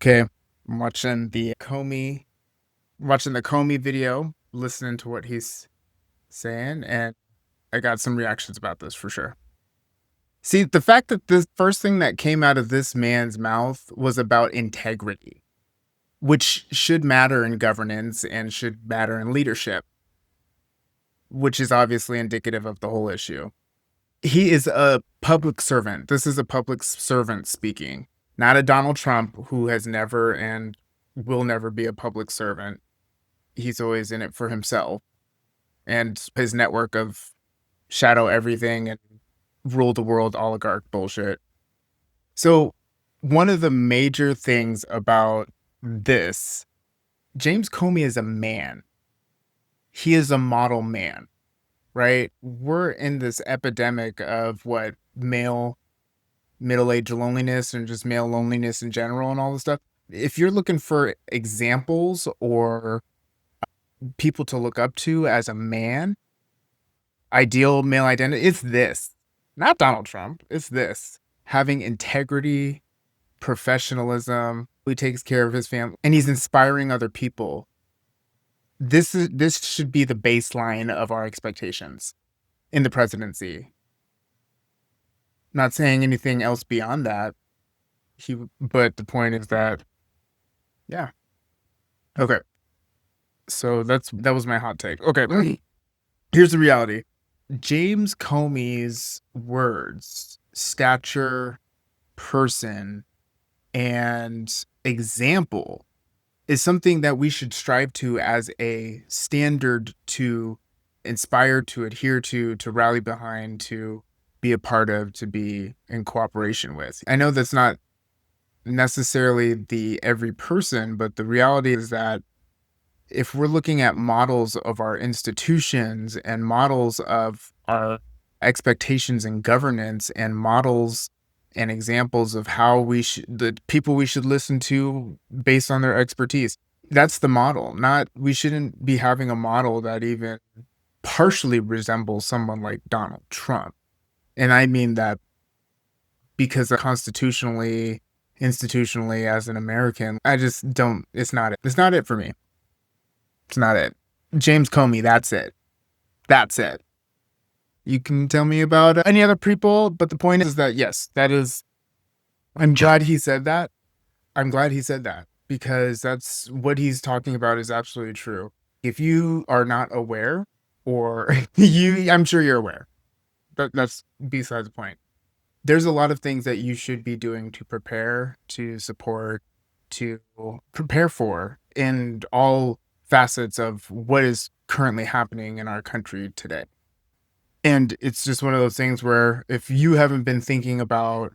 Okay, I'm watching the Comey video, listening to what he's saying, and I got some reactions about this for sure. See, the fact that the first thing that came out of this man's mouth was about integrity, which should matter in governance and should matter in leadership, which is obviously indicative of the whole issue. He is a public servant. This is a public servant speaking, not a Donald Trump who has never and will never be a public servant. He's always in it for himself and his network of shadow everything and rule the world oligarch bullshit. So, one of the major things about this, James Comey is a man. He is a model man, right? We're in this epidemic of what male middle age loneliness and just male loneliness in general and all this stuff. If you're looking for examples or people to look up to as a man, ideal male identity, it's this. Not Donald Trump. It's this. Having integrity, professionalism, he takes care of his family, and he's inspiring other people. This should be the baseline of our expectations in the presidency. Not saying anything else beyond that. But the point is that, yeah. Okay. So that was my hot take. Okay. Here's the reality. James Comey's words, stature, person, and example is something that we should strive to as a standard to inspire, to adhere to rally behind, to be a part of, to be in cooperation with. I know that's not necessarily the every person, but the reality is that if we're looking at models of our institutions and models of our expectations in governance and models and examples of how the people we should listen to based on their expertise, that's the model. Not, we shouldn't be having a model that even partially resembles someone like Donald Trump. And I mean that because constitutionally, institutionally, as an American, I just don't, it's not it. It's not it for me. It's not it. James Comey, that's it. That's it. You can tell me about any other people, but the point is that, yes, that is, I'm glad he said that. I'm glad he said that because that's what he's talking about is absolutely true. If you are not aware, or I'm sure you're aware, but that's besides the point. There's a lot of things that you should be doing to prepare, to support, to prepare for in all facets of what is currently happening in our country today. And it's just one of those things where if you haven't been thinking about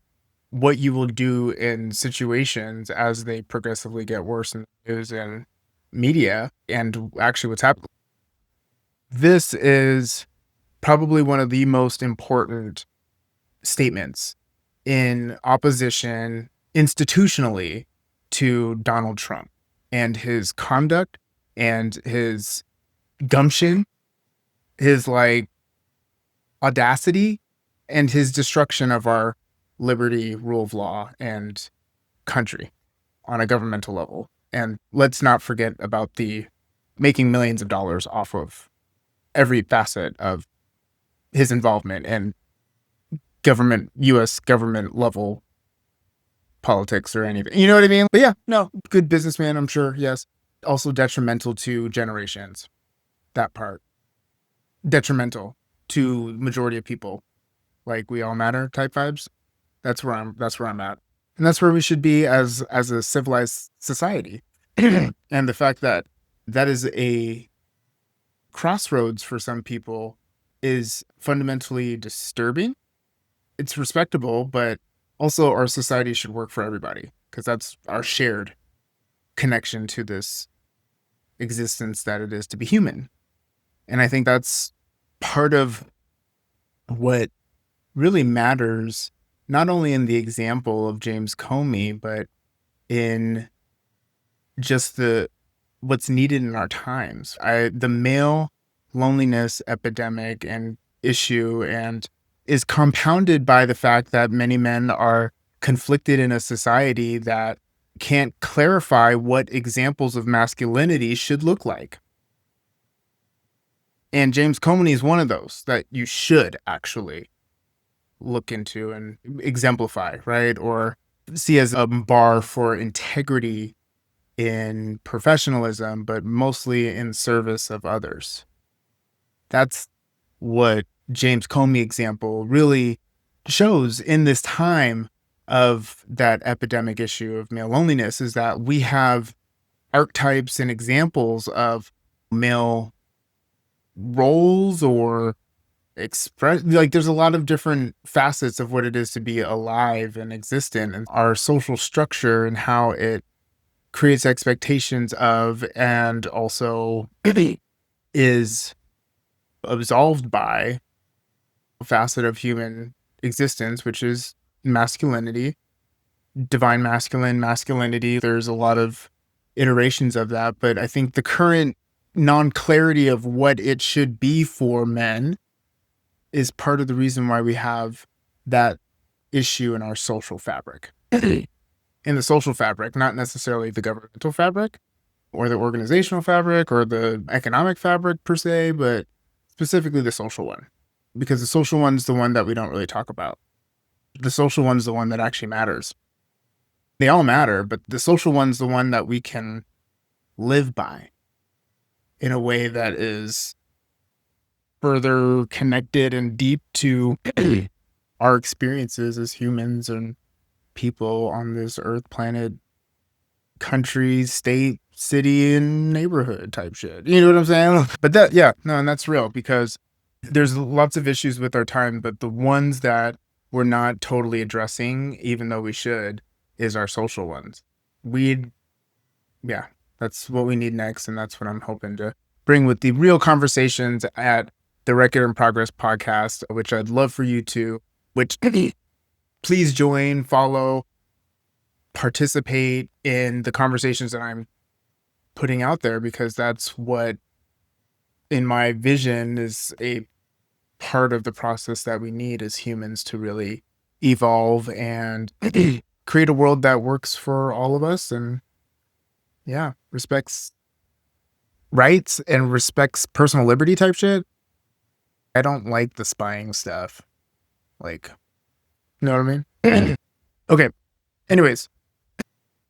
what you will do in situations as they progressively get worse in the news and media and actually what's happening, this is probably one of the most important statements in opposition institutionally to Donald Trump and his conduct and his gumption, his audacity, and his destruction of our liberty, rule of law, and country on a governmental level. And let's not forget about the making millions of dollars off of every facet of his involvement and government, US government level politics or anything. You know what I mean? But yeah, no, good businessman, I'm sure. Yes. Also detrimental to generations. That part. Detrimental to majority of people. Like we all matter type vibes. That's where I'm at. And that's where we should be as a civilized society. And the fact that that is a crossroads for some people is fundamentally disturbing. It's respectable, but also our society should work for everybody because that's our shared connection to this existence that it is to be human. And I think that's part of what really matters, not only in the example of James Comey, but in just what's needed in our times. The male loneliness epidemic and issue and is compounded by the fact that many men are conflicted in a society that can't clarify what examples of masculinity should look like. And James Comey is one of those that you should actually look into and exemplify, right? Or see as a bar for integrity in professionalism, but mostly in service of others. That's what James Comey example really shows in this time of that epidemic issue of male loneliness, is that we have archetypes and examples of male roles or express, like there's a lot of different facets of what it is to be alive and existent, and our social structure and how it creates expectations of, and also is absolved by a facet of human existence, which is masculinity, divine masculine, masculinity. There's a lot of iterations of that, but I think the current non-clarity of what it should be for men is part of the reason why we have that issue in our social fabric. In the social fabric, not necessarily the governmental fabric or the organizational fabric or the economic fabric per se, but specifically the social one. Because the social one's the one that we don't really talk about. The social one's the one that actually matters. They all matter, but the social one's the one that we can live by in a way that is further connected and deep to our experiences as humans and people on this earth, planet, country, state, city, and neighborhood type shit. You know what I'm saying? But that, yeah, no, and that's real, because there's lots of issues with our time, but the ones that we're not totally addressing, even though we should, is our social ones. Yeah, that's what we need next. And that's what I'm hoping to bring with the real conversations at the Record in Progress podcast, which I'd love for you to, which please join, follow, participate in the conversations that I'm putting out there, because that's what, in my vision, is a part of the process that we need as humans to really evolve and create a world that works for all of us and, yeah, respects rights and respects personal liberty type shit. I don't like the spying stuff. Like, you know what I mean? Okay. Anyways,